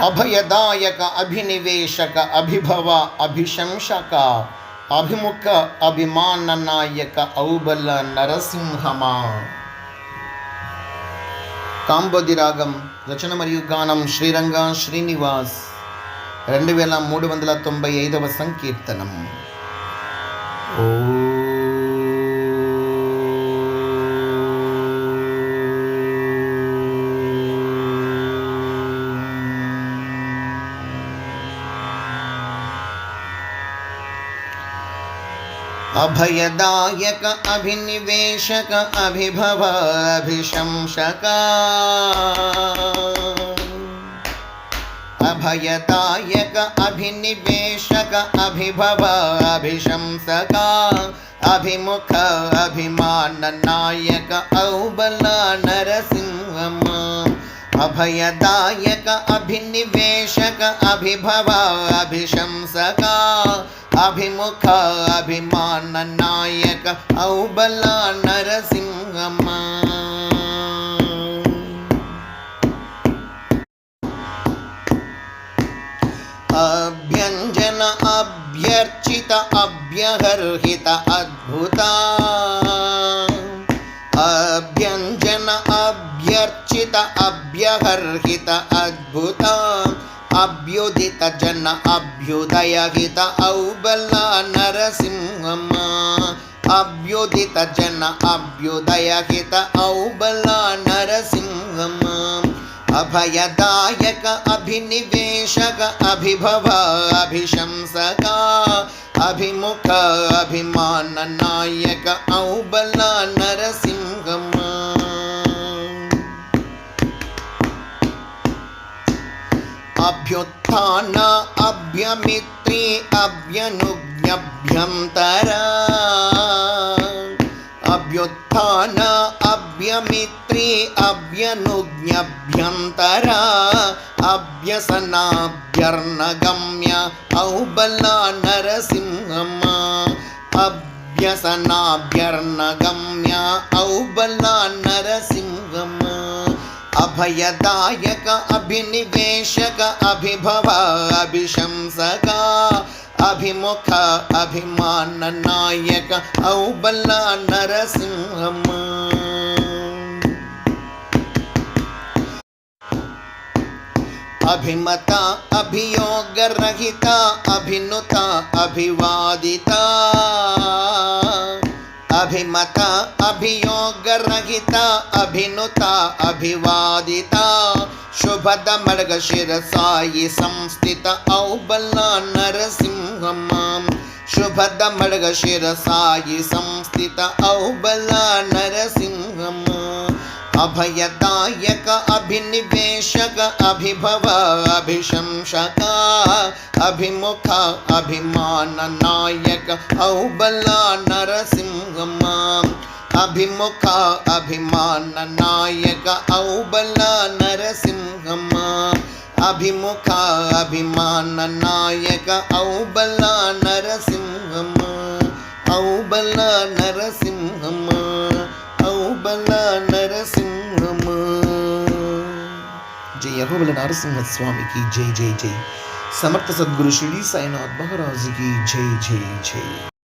అభయదాయక అభినివేశక అభిభవ అభిశంసక అభిముఖ అభిమాననాయక ఔబల నరసింహమా. కాంబోది రాగం రచన మరియు గానం శ్రీరంగ శ్రీనివాస్. 2395వ సంకీర్తనం. ఓ అభయదాయక అభినివేశక అభిభవ అభిశంసక అభయదాయక అభినివేశక అభిభవ అభిశంసక అభిముఖ అభిమాననాయక ఔబల నరసింహమా. అభయదాయక అభినివేశక అభిభవ అభిశంసక అభిముఖ అభిమాననాయక ఔబల నరసింహమా. అభ్యంజన అభ్యర్చిత అభ్యహర్హిత అద్భుత అభ్యంజన అభ్యర్చిత అభ్యహర్హిత అద్భుత అభ్యుదిత జన అభ్యుదయహిత ఔబల నరసింహమా. అభ్యుదిత జన అభ్యుదయహిత ఔబల నరసింహమా. అభయదాయక అభినివేశక అభిభవ అభిశంసక అభిముఖ అభిమాననాయక ఔబల నరసింహమా. అభ్యుత్థాన అభ్యమిత్రి అభ్యనుజ్ఞభ్యంతర అభ్యుత్థాన అభ్యమిత్రి అభ్యనుజ్ఞభ్యంతర అభ్యసనాభ్యర్నగమ్య ఔబల నరసింహమా. అభ్యసనాభ్యర్నగమ్య ఔబల నరసింహమా. అభయదాయక అభినివేశక అభిభవ అభిశంసక అభిముఖ అభిమాననాయక ఔబల నరసింహమా. అభిమత అభియోగరహిత అభినుత అభివాదిత అభిమత అభియోగరహిత అభినుత అభివాదిత శుభద మర్గ శిరసాయి సంస్థిత ఔబల నరసింహమా. శుభద మర్గ శిరసాయి సంస్థిత ఔబల నరసింహమా. అభయదాయక అభినివేశక అభిభవ అభిశంసక అభిముఖ అభిమాననాయక ఔబల నరసింహమా. అభిముఖ అభిమాననాయక ఔబల నరసింహమా. అభిముఖ అభిమాననాయక ఔబల నరసింహమా. ఔబల నరసింహమా. ఔబల నరసింహమా. జై అహోబల నరసింహ స్వామికి జై జై జై. సమర్థ సద్గురు షిరిడి సాయినాథ్ మహారాజుకి జై జై జై.